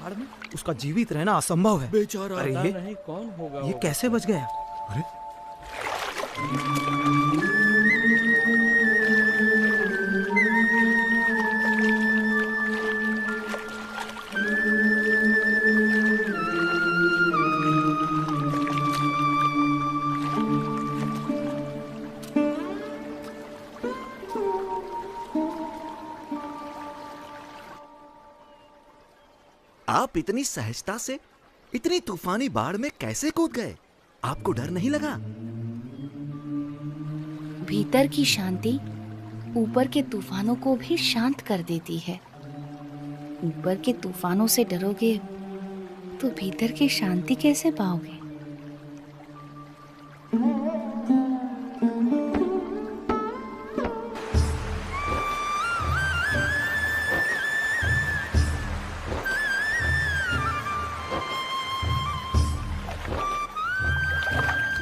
बाढ़ में उसका जीवित रहना असंभव है। बेचारा। अरे नहीं कौन होगा ये कैसे बच गया? अरे आप इतनी सहजता से इतनी तूफानी बाढ़ में कैसे कूद गए? आपको डर नहीं लगा? भीतर की शांति ऊपर के तूफानों को भी शांत कर देती है। ऊपर के तूफानों से डरोगे तो भीतर की शांति कैसे पाओगे?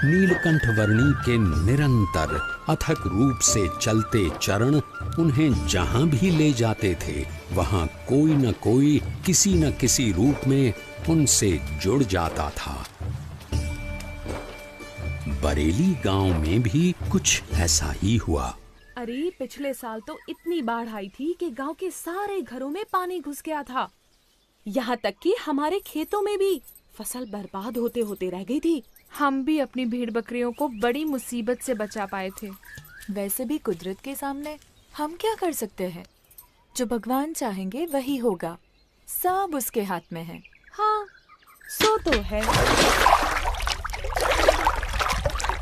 नीलकंठ वर्णी के निरंतर अथक रूप से चलते चरण उन्हें जहां भी ले जाते थे वहां कोई न कोई किसी न किसी रूप में उनसे जुड़ जाता था। बरेली गांव में भी कुछ ऐसा ही हुआ। अरे पिछले साल तो इतनी बाढ़ आई थी कि गांव के सारे घरों में पानी घुस गया था। यहाँ तक कि हमारे खेतों में भी फसल बर्बाद होते होते रह गई थी। हम भी अपनी भेड़ बकरियों को बड़ी मुसीबत से बचा पाए थे। वैसे भी कुदरत के सामने हम क्या कर सकते हैं? जो भगवान चाहेंगे वही होगा। सब उसके हाथ में है। हाँ, सो तो है।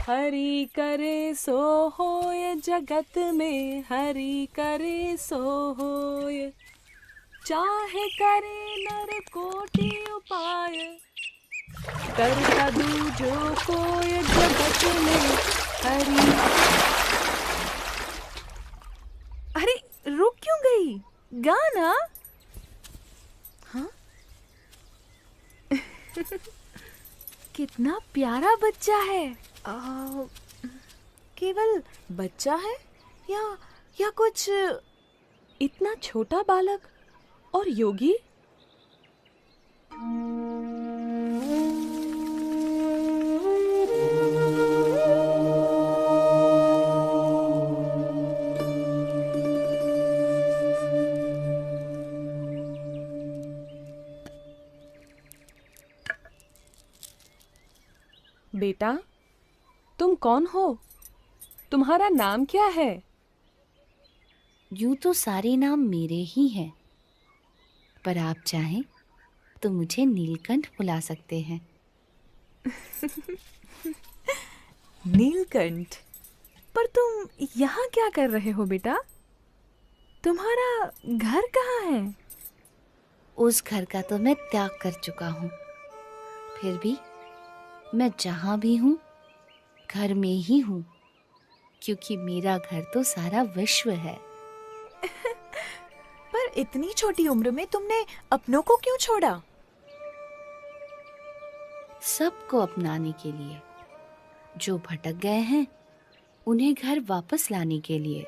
हरि करे सो होय जगत में, हरि करे सो होय। चाहे करे नर कोटि उपाय, कर कदू जो कोय जगत में हरि। अरे रुक क्यों गई? गाना। हाँ? कितना प्यारा बच्चा है। केवल बच्चा है या कुछ? इतना छोटा बालक और योगी? बेटा, तुम कौन हो? तुम्हारा नाम क्या है? यूं तो सारे नाम मेरे ही हैं, पर आप चाहें तो मुझे नीलकंठ बुला सकते हैं। नीलकंठ? पर तुम यहाँ क्या कर रहे हो बेटा? तुम्हारा घर कहाँ है? उस घर का तो मैं त्याग कर चुका हूँ। फिर भी मैं जहाँ भी हूँ घर में ही हूँ, क्योंकि मेरा घर तो सारा विश्व है। पर इतनी छोटी उम्र में तुमने अपनों को क्यों छोड़ा? सबको अपनाने के लिए। जो भटक गए हैं उन्हें घर वापस लाने के लिए।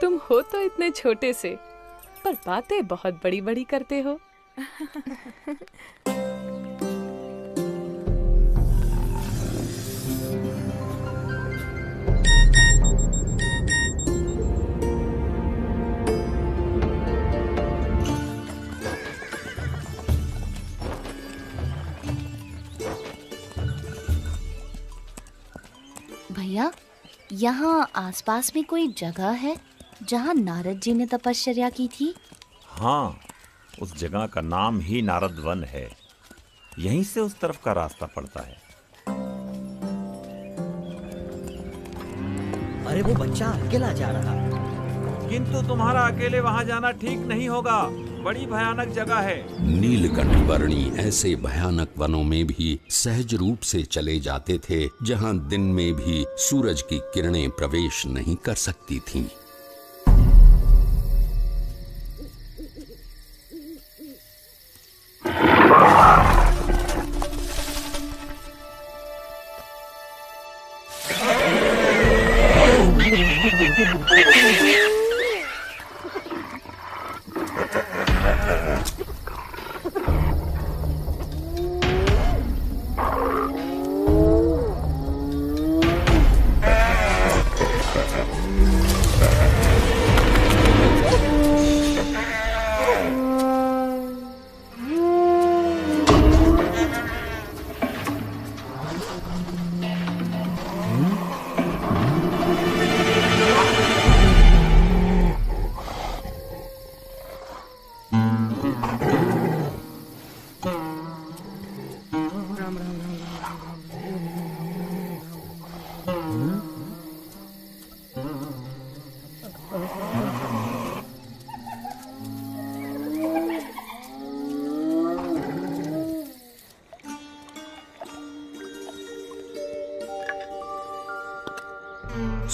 तुम हो तो इतने छोटे से, पर बातें बहुत बड़ी बड़ी करते हो। भैया, यहाँ आसपास में कोई जगह है जहाँ नारद जी ने तपश्चर्या की थी? हाँ, उस जगह का नाम ही नारद वन है। यहीं से उस तरफ का रास्ता पड़ता है। अरे वो बच्चा अकेला जा रहा। किंतु तुम्हारा अकेले वहां जाना ठीक नहीं होगा। बड़ी भयानक जगह है। नीलकंठ वर्णी ऐसे भयानक वनों में भी सहज रूप से चले जाते थे जहां दिन में भी सूरज की किरणें प्रवेश नहीं कर सकती थीं।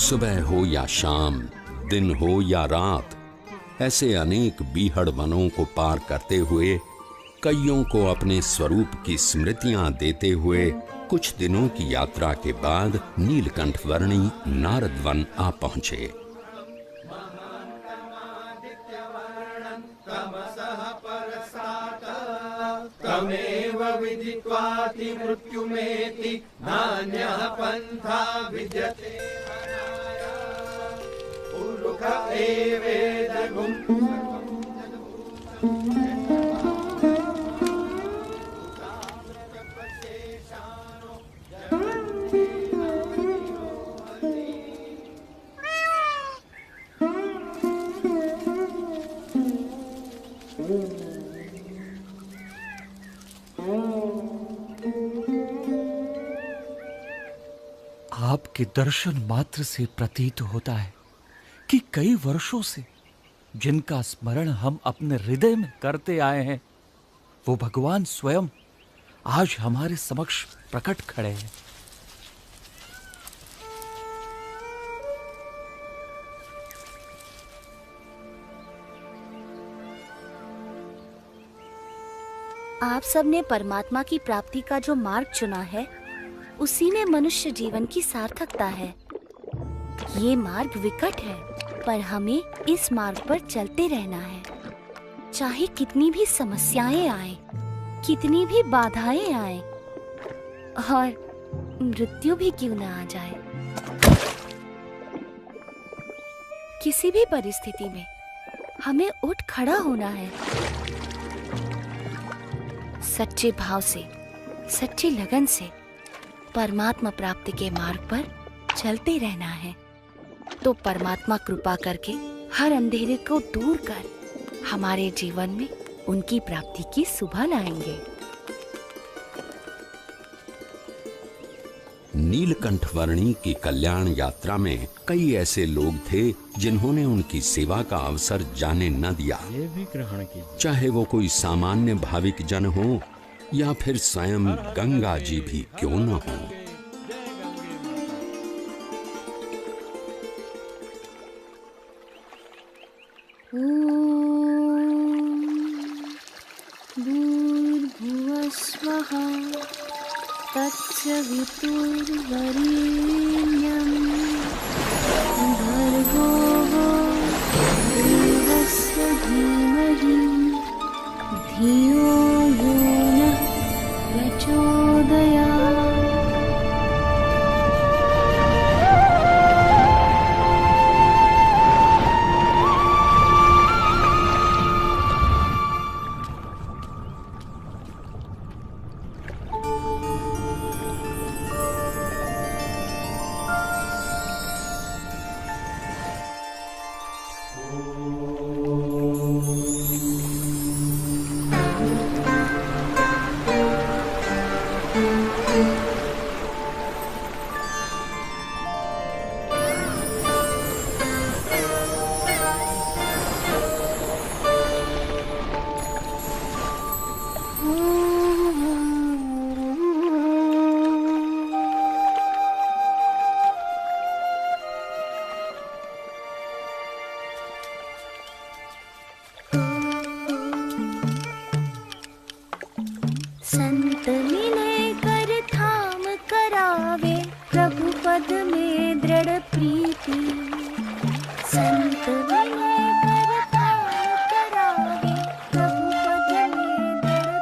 सुबह हो या शाम, दिन हो या रात, ऐसे अनेक बीहड़ वनों को पार करते हुए, कईयों को अपने स्वरूप की स्मृतियां देते हुए कुछ दिनों की यात्रा के बाद नीलकंठ वर्णी नारद वन आ पहुंचे। तमेव विदित्वाति मृत्युमेति नान्यः पन्था विद्यते पुरुष एवेदगुं। आपके दर्शन मात्र से प्रतीत होता है कि कई वर्षों से जिनका स्मरण हम अपने हृदय में करते आए हैं, वो भगवान स्वयं आज हमारे समक्ष प्रकट खड़े हैं। आप सबने परमात्मा की प्राप्ति का जो मार्ग चुना है, उसी में मनुष्य जीवन की सार्थकता है। ये मार्ग विकट है, पर हमें इस मार्ग पर चलते रहना है। चाहे कितनी भी समस्याएं आए, कितनी भी बाधाएं आए और मृत्यु भी क्यों न आ जाए, किसी भी परिस्थिति में हमें उठ खड़ा होना है। सच्चे भाव से, सच्ची लगन से परमात्मा प्राप्ति के मार्ग पर चलते रहना है, तो परमात्मा कृपा करके हर अंधेरे को दूर कर हमारे जीवन में उनकी प्राप्ति की सुबह लाएंगे। नीलकंठ वर्णी की कल्याण यात्रा में कई ऐसे लोग थे जिन्होंने उनकी सेवा का अवसर जाने न दिया। ये भी ग्रहण कीजिए। चाहे वो कोई सामान्य भाविक जन हो या फिर स्वयं गंगा जी भी क्यों न हो। भूर्भुवः स्वः तत्सवितुर्वरेण्यं भर्गो देवस्य धीमहि धियो यो नः प्रचोदयात्। संत मिले कर थाम करावे प्रभु पद में दृढ़ प्रीति। संत मिले कर थाम करावे प्रभु पद में दृढ़ प्रीति।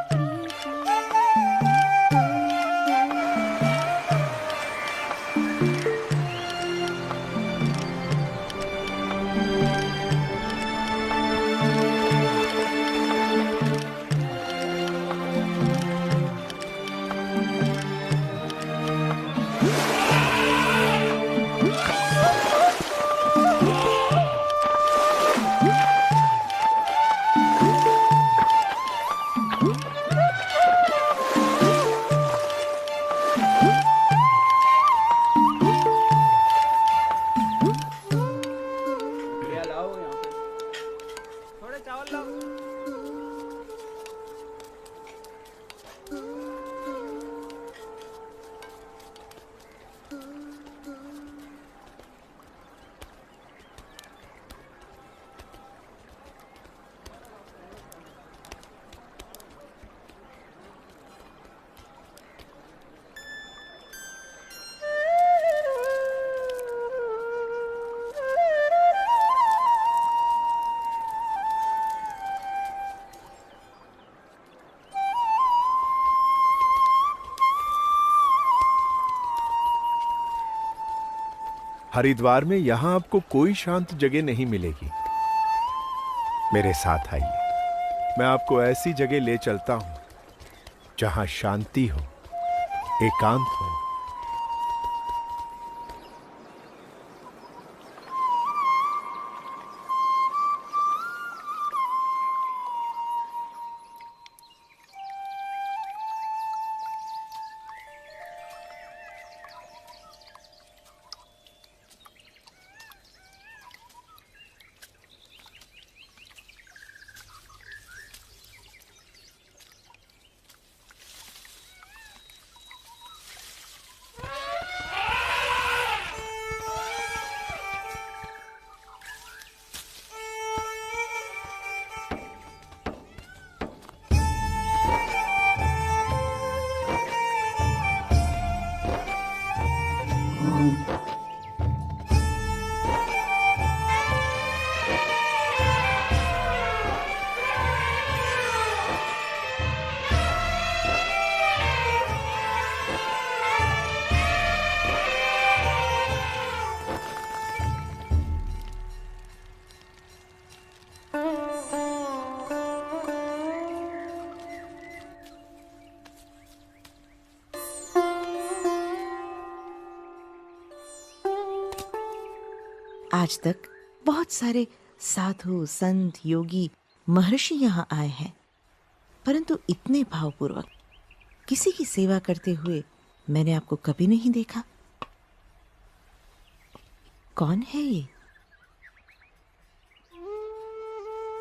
भैया लाओ यहाँ पे थोड़े चावल लाओ। हरिद्वार में यहां आपको कोई शांत जगह नहीं मिलेगी। मेरे साथ आइए, मैं आपको ऐसी जगह ले चलता हूं जहां शांति हो, एकांत हो। आज तक बहुत सारे साधु, संत, योगी, महर्षि यहाँ आए हैं, परंतु इतने भावपूर्वक किसी की सेवा करते हुए मैंने आपको कभी नहीं देखा। कौन है ये?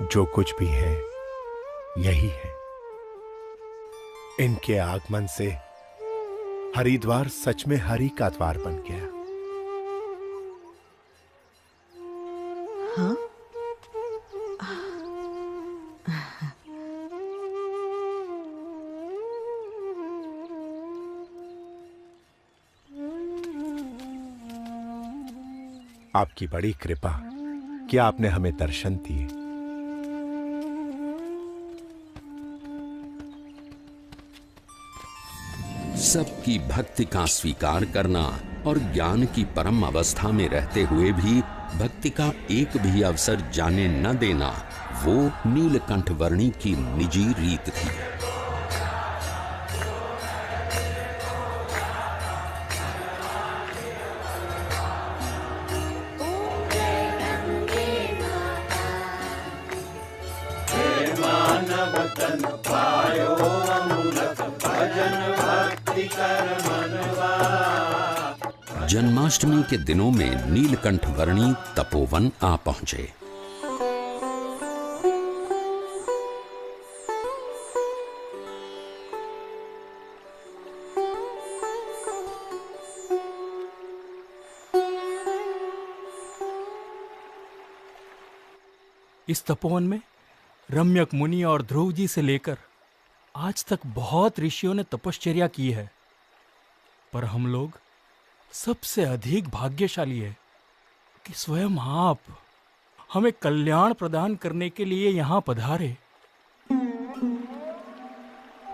जो कुछ भी है यही है। इनके आगमन से हरिद्वार सच में हरि का द्वार बन गया। हाँ? आपकी बड़ी कृपा कि आपने हमें दर्शन दिए। सबकी भक्ति का स्वीकार करना और ज्ञान की परम अवस्था में रहते हुए भी भक्ति का एक भी अवसर जाने न देना, वो नीलकंठ वर्णी की निजी रीत थी। जन्माष्टमी के दिनों में नीलकंठ वर्णी तपोवन आ पहुंचे। इस तपोवन में रम्यक मुनि और ध्रुव जी से लेकर आज तक बहुत ऋषियों ने तपश्चर्या की है, पर हम लोग सबसे अधिक भाग्यशाली है कि स्वयं आप हमें कल्याण प्रदान करने के लिए यहाँ पधारे।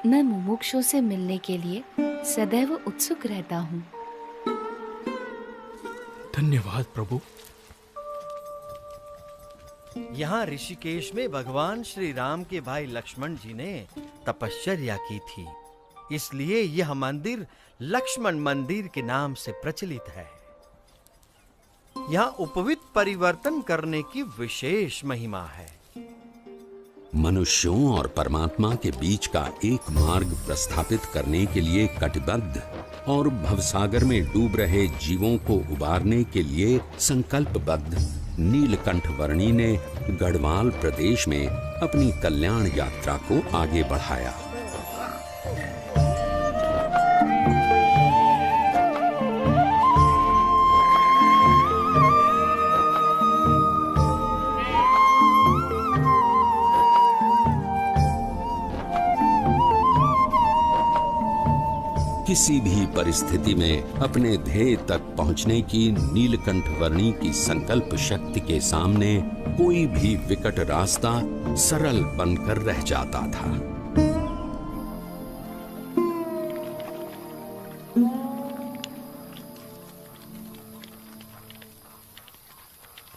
मैं मुमुक्षु से मिलने के लिए सदैव उत्सुक रहता हूँ। धन्यवाद प्रभु। यहाँ ऋषिकेश में भगवान श्री राम के भाई लक्ष्मण जी ने तपश्चर्या की थी, इसलिए यह मंदिर लक्ष्मण मंदिर के नाम से प्रचलित है। यहाँ उपवित परिवर्तन करने की विशेष महिमा है। मनुष्यों और परमात्मा के बीच का एक मार्ग प्रस्थापित करने के लिए कटिबद्ध और भवसागर में डूब रहे जीवों को उबारने के लिए संकल्पबद्ध नीलकंठ वर्णी ने गढ़वाल प्रदेश में अपनी कल्याण यात्रा को आगे बढ़ाया। किसी भी परिस्थिति में अपने ध्येय तक पहुंचने की नीलकंठ वर्णी की संकल्प शक्ति के सामने कोई भी विकट रास्ता सरल बनकर रह जाता था।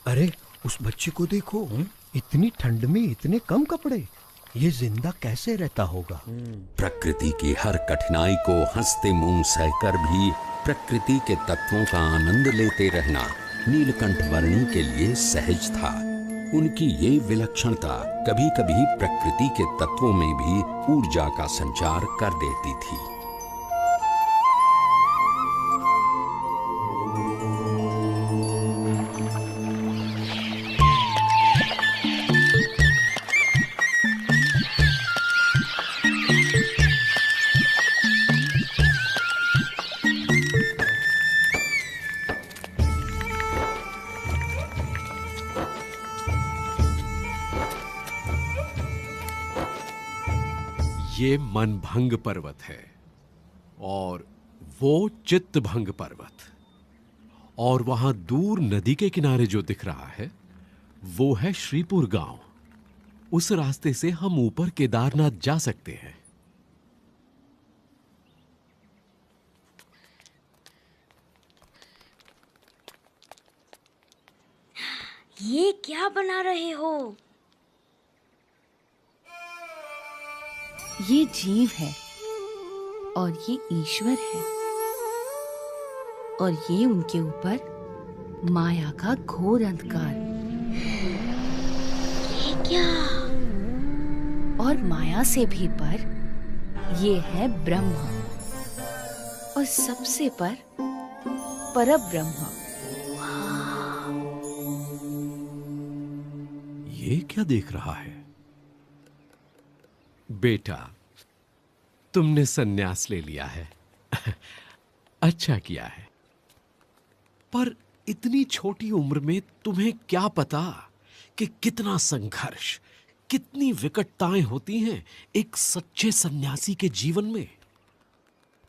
अरे उस बच्चे को देखो, इतनी ठंड में इतने कम कपड़े, ये जिंदा कैसे रहता होगा? प्रकृति की हर कठिनाई को हंसते मुंह सहकर भी प्रकृति के तत्वों का आनंद लेते रहना नीलकंठ वर्णी के लिए सहज था। उनकी ये विलक्षणता कभी-कभी प्रकृति के तत्वों में भी ऊर्जा का संचार कर देती थी। ये मनभंग पर्वत है और वो चित्तभंग पर्वत, और वहां दूर नदी के किनारे जो दिख रहा है वो है श्रीपुर गांव। उस रास्ते से हम ऊपर केदारनाथ जा सकते हैं। ये क्या बना रहे हो? ये जीव है और ये ईश्वर है, और ये उनके ऊपर माया का घोर अंधकार। ये क्या? और माया से भी पर ये है ब्रह्म, और सबसे पर परब्रह्म। ये क्या देख रहा है? बेटा, तुमने सन्यास ले लिया है। अच्छा किया है, पर इतनी छोटी उम्र में तुम्हें क्या पता कि कितना संघर्ष, कितनी विकटताएं होती हैं एक सच्चे सन्यासी के जीवन में।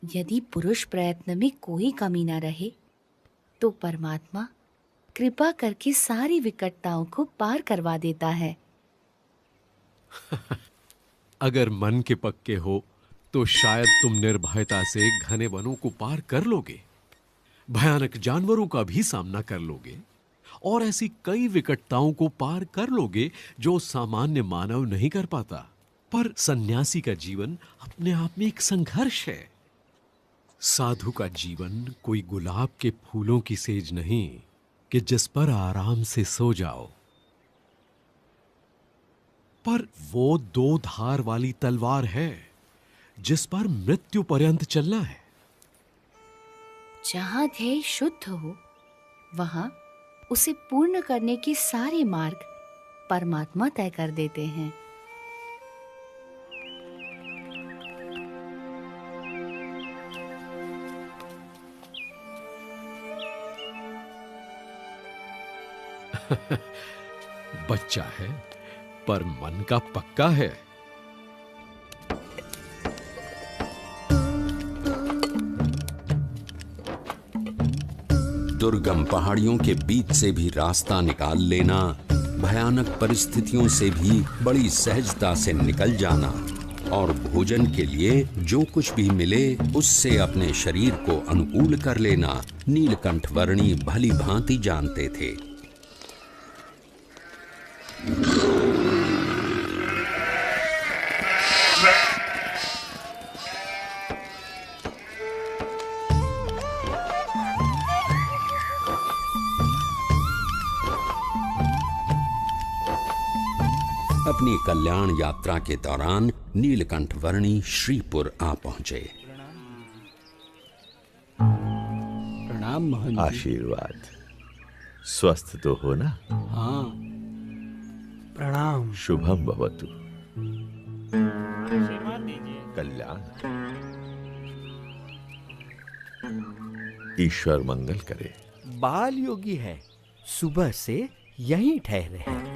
यदि पुरुष प्रयत्न में कोई कमी न रहे तो परमात्मा कृपा करके सारी विकटताओं को पार करवा देता है। अगर मन के पक्के हो तो शायद तुम निर्भयता से घने वनों को पार कर लोगे, भयानक जानवरों का भी सामना कर लोगे, और ऐसी कई विकटताओं को पार कर लोगे जो सामान्य मानव नहीं कर पाता। पर सन्यासी का जीवन अपने आप में एक संघर्ष है। साधु का जीवन कोई गुलाब के फूलों की सेज नहीं कि जिस पर आराम से सो जाओ, पर वो दो धार वाली तलवार है जिस पर मृत्यु पर्यंत चलना है। जहां ध्येय शुद्ध हो वहां उसे पूर्ण करने के सारे मार्ग परमात्मा तय कर देते हैं। बच्चा है पर मन का पक्का है। दुर्गम पहाड़ियों के बीच से भी रास्ता निकाल लेना, भयानक परिस्थितियों से भी बड़ी सहजता से निकल जाना, और भोजन के लिए जो कुछ भी मिले उससे अपने शरीर को अनुकूल कर लेना नीलकंठ वर्णी भली भांति जानते थे। अपनी कल्याण यात्रा के दौरान नीलकंठ वर्णी श्रीपुर आ पहुंचे। प्रणाम महंत जी। आशीर्वाद। स्वस्थ तो हो ना? हाँ, प्रणाम। शुभम भवतु। कल्याण। ईश्वर मंगल करे। बाल योगी है, सुबह से यहीं ठहरे हैं।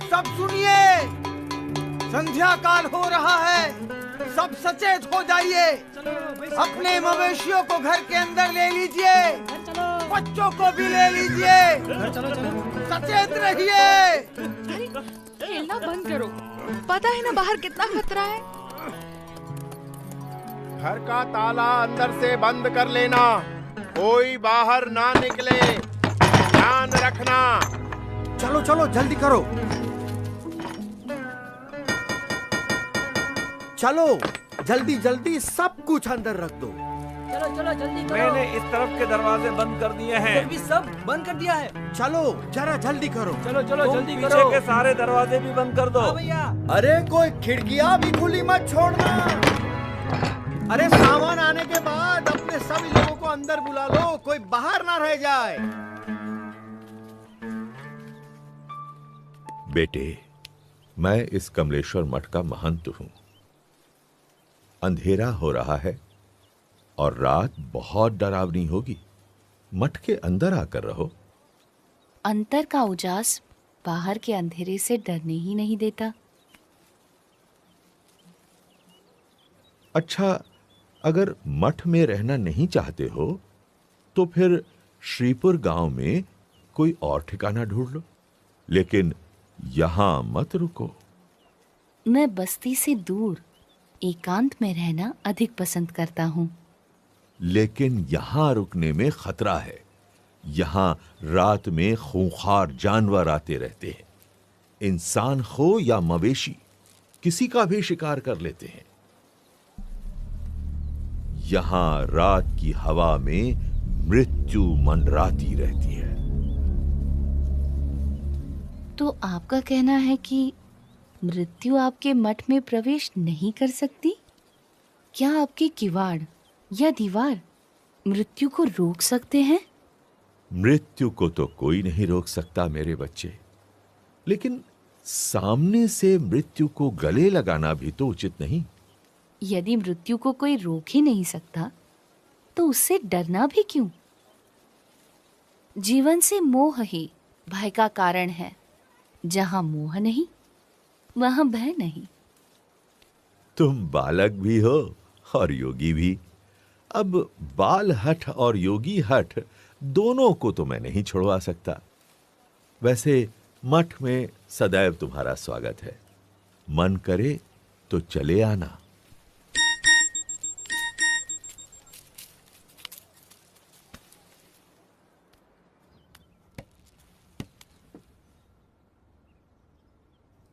सब सुनिए, संध्या काल हो रहा है, सब सचेत हो जाइए। अपने मवेशियों को घर के अंदर ले लीजिए, बच्चों को भी ले लीजिए, सचेत रहिए। खेलना बंद करो, पता है ना बाहर कितना खतरा है। घर का ताला अंदर से बंद कर लेना, कोई बाहर ना निकले, ध्यान रखना। चलो चलो जल्दी करो, चलो जल्दी जल्दी सब कुछ अंदर रख दो। चलो चलो जल्दी करो। मैंने इस तरफ के दरवाजे बंद कर दिए हैं। फिर भी सब बंद कर दिया है। चलो जरा जल्दी करो। चलो चलो जल्दी करो। पीछे के सारे दरवाजे भी बंद कर दो। हाँ भैया। अरे कोई खिड़कियां भी खुली मत छोड़ना। अरे सामान आने के बाद अपने सभी लोगों को अंदर बुला लो, कोई बाहर ना रह जाए। बेटे, मैं इस कमलेश्वर मठ का महंत हूं। अंधेरा हो रहा है और रात बहुत डरावनी होगी। मठ के अंदर आकर रहो। अंतर का उजास बाहर के अंधेरे से डरने ही नहीं देता। अच्छा, अगर मठ में रहना नहीं चाहते हो तो फिर श्रीपुर गांव में कोई और ठिकाना ढूंढ लो, लेकिन यहां मत रुको। मैं बस्ती से दूर एकांत में रहना अधिक पसंद करता हूँ। लेकिन यहां रुकने में खतरा है। यहां रात में खूंखार जानवर आते रहते हैं। इंसान हो या मवेशी, किसी का भी शिकार कर लेते हैं। यहां रात की हवा में मृत्यु मंडराती रहती है। तो आपका कहना है कि मृत्यु आपके मठ में प्रवेश नहीं कर सकती? क्या आपके किवाड़ या दीवार मृत्यु को रोक सकते हैं? मृत्यु को तो कोई नहीं रोक सकता मेरे बच्चे, लेकिन सामने से मृत्यु को गले लगाना भी तो उचित नहीं। यदि मृत्यु को कोई रोक ही नहीं सकता तो उससे डरना भी क्यों? जीवन से मोह ही भय का कारण है। जहां मोह नहीं वहां भय नहीं। तुम बालक भी हो और योगी भी। अब बाल हठ और योगी हठ दोनों को तो मैं नहीं छोड़वा सकता। वैसे मठ में सदैव तुम्हारा स्वागत है। मन करे तो चले आना।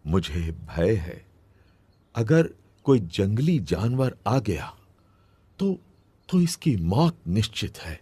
मुझे भय है, अगर कोई जंगली जानवर आ गया तो इसकी मौत निश्चित है।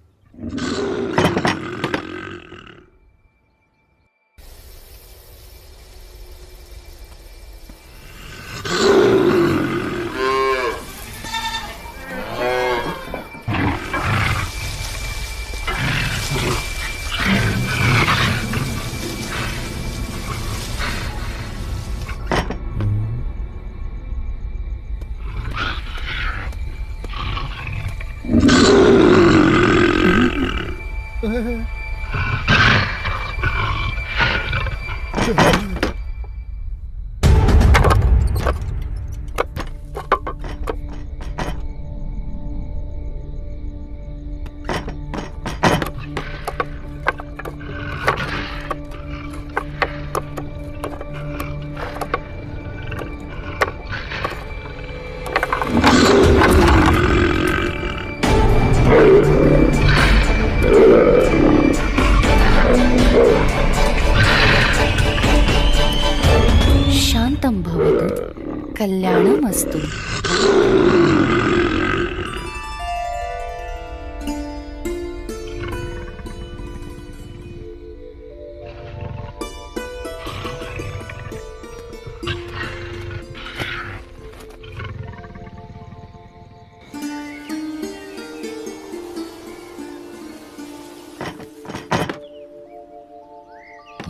शांतं भवतु, कल्याणमस्तु।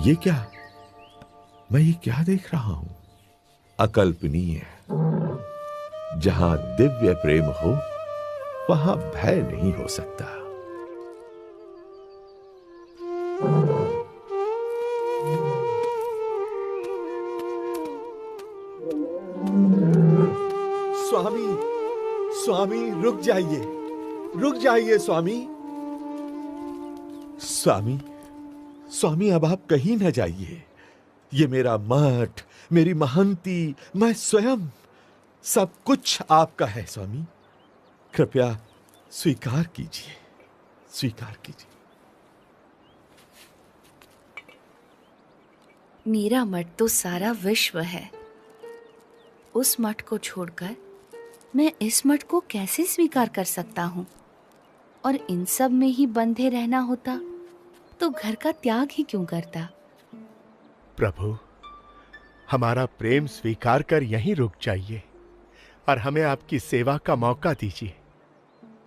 ये क्या? मैं ये क्या देख रहा हूं? अकल्पनीय। जहां दिव्य प्रेम हो वहां भय नहीं हो सकता। स्वामी, स्वामी रुक जाइए, रुक जाइए स्वामी। स्वामी, स्वामी अब आप कहीं न जाइए। ये मेरा मठ, मेरी महंती, मैं स्वयं, सब कुछ आपका है स्वामी। कृपया स्वीकार कीजिए, स्वीकार कीजिए। मेरा मठ तो सारा विश्व है। उस मठ को छोड़कर मैं इस मठ को कैसे स्वीकार कर सकता हूँ? और इन सब में ही बंधे रहना होता तो घर का त्याग ही क्यों करता? प्रभु, हमारा प्रेम स्वीकार कर यहीं रुक जाइए और हमें आपकी सेवा का मौका दीजिए।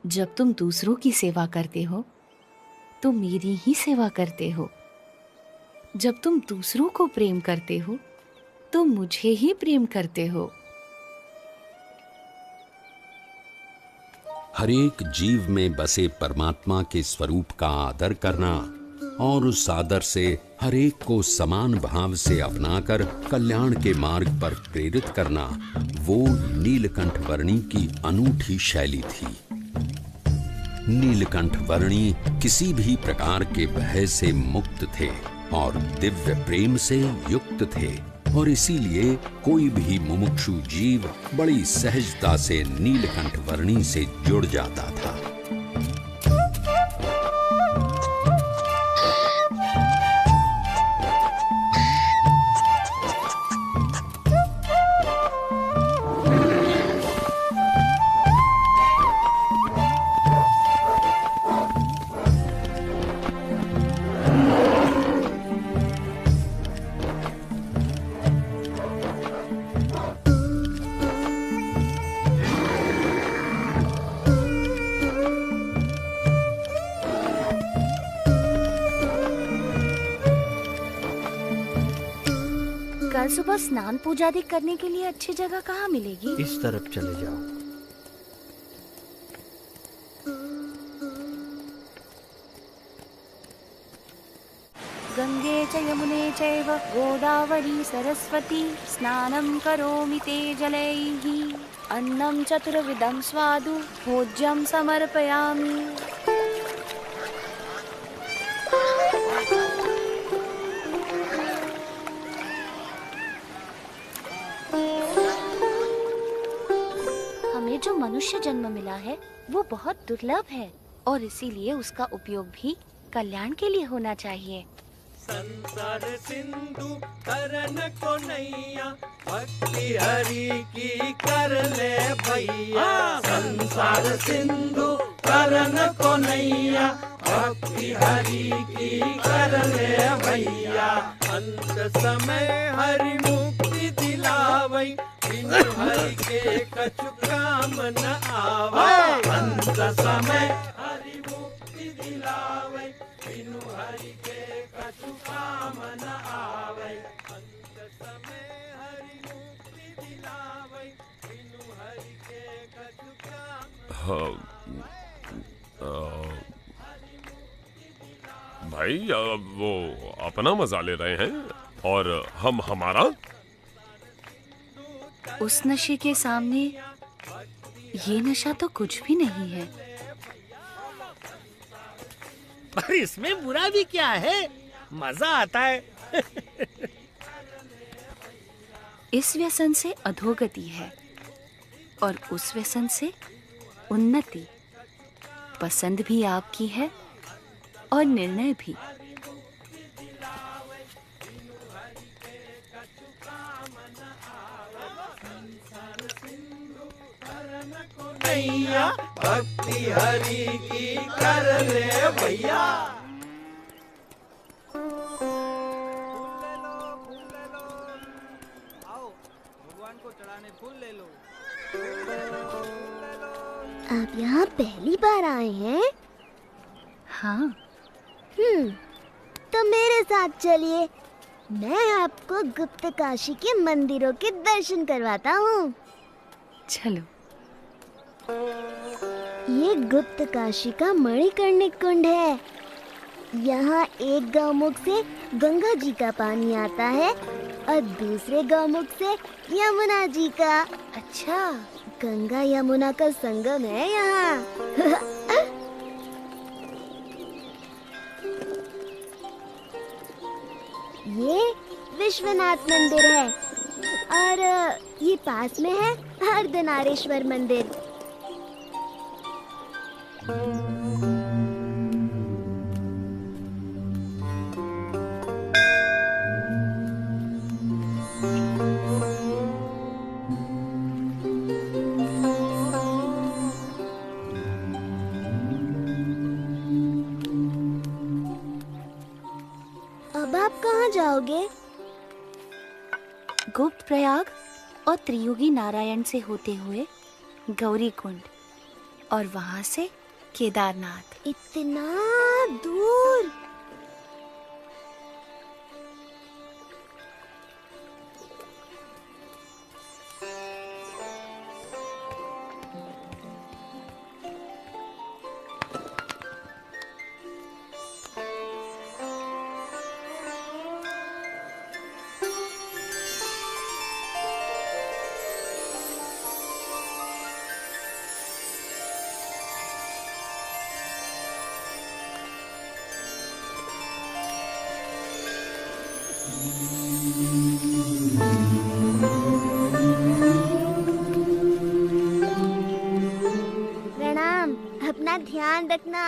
जब तुम दूसरों की सेवा करते हो तो मेरी ही सेवा करते हो। जब तुम दूसरों को प्रेम करते हो तो मुझे ही प्रेम करते हो। हरेक जीव में बसे परमात्मा के स्वरूप का आदर करना और उस आदर से हरेक को समान भाव से अपनाकर कल्याण के मार्ग पर प्रेरित करना, वो नीलकंठ वर्णी की अनूठी शैली थी। नीलकंठ वर्णी किसी भी प्रकार के भय से मुक्त थे और दिव्य प्रेम से युक्त थे, और इसीलिए कोई भी मुमुक्षु जीव बड़ी सहजता से नीलकंठ वर्णी से जुड़ जाता था। कल सुबह स्नान पूजा आदि करने के लिए अच्छी जगह कहाँ मिलेगी? इस तरफ चले जाओ। गंगे च यमुने चैव गोदावरी सरस्वती स्नानं करोमि ते जलैः। अन्नं चतुर्विधं स्वादु भोज्यं समर्पयामि। हमें जो मनुष्य जन्म मिला है वो बहुत दुर्लभ है और इसीलिए उसका उपयोग भी कल्याण के लिए होना चाहिए। संसार सिंधु करन को नैया, भक्ति हरि की कर ले भैया। संसार सिंधु करन को नैया, भक्ति हरि की कर ले भैया। अंत समय हरि मुक्ति दिलावै, बिनु हरि के कछु काम न आवै। अंत समय हरि मुक्ति दिलावै, बिनु हरि के कछु काम न आवै। अंत समय हरि मुक्ति दिलावै, बिनु हरि के कछु काम। भाई वो अपना मजा ले रहे हैं और हम हमारा। उस नशे के सामने ये नशा तो कुछ भी नहीं है। पर इसमें बुरा भी क्या है, मजा आता है। इस व्यसन से अधोगति है और उस व्यसन से उन्नति। पसंद भी आपकी है और निर्णय भी। नैया, भक्ति हरि की कर ले भैया। आओ भगवान को चढ़ाने फूल ले लो। आप यहाँ पहली बार आए हैं? हाँ। तो मेरे साथ चलिए, मैं आपको गुप्त काशी के मंदिरों के दर्शन करवाता हूँ। चलो। ये गुप्त काशी का मणिकर्णिक कुंड है। यहाँ एक गौमुख से गंगा जी का पानी आता है और दूसरे गौमुख से यमुना जी का। अच्छा, गंगा यमुना का संगम है यहाँ। ये विश्वनाथ मंदिर है और ये पास में है अर्धनारीश्वर मंदिर। अब आप कहाँ जाओगे? गुप्त प्रयाग और त्रियुगी नारायण से होते हुए गौरी कुंड और वहां से केदारनाथ। इतना दूर? प्रणाम, अपना ध्यान रखना।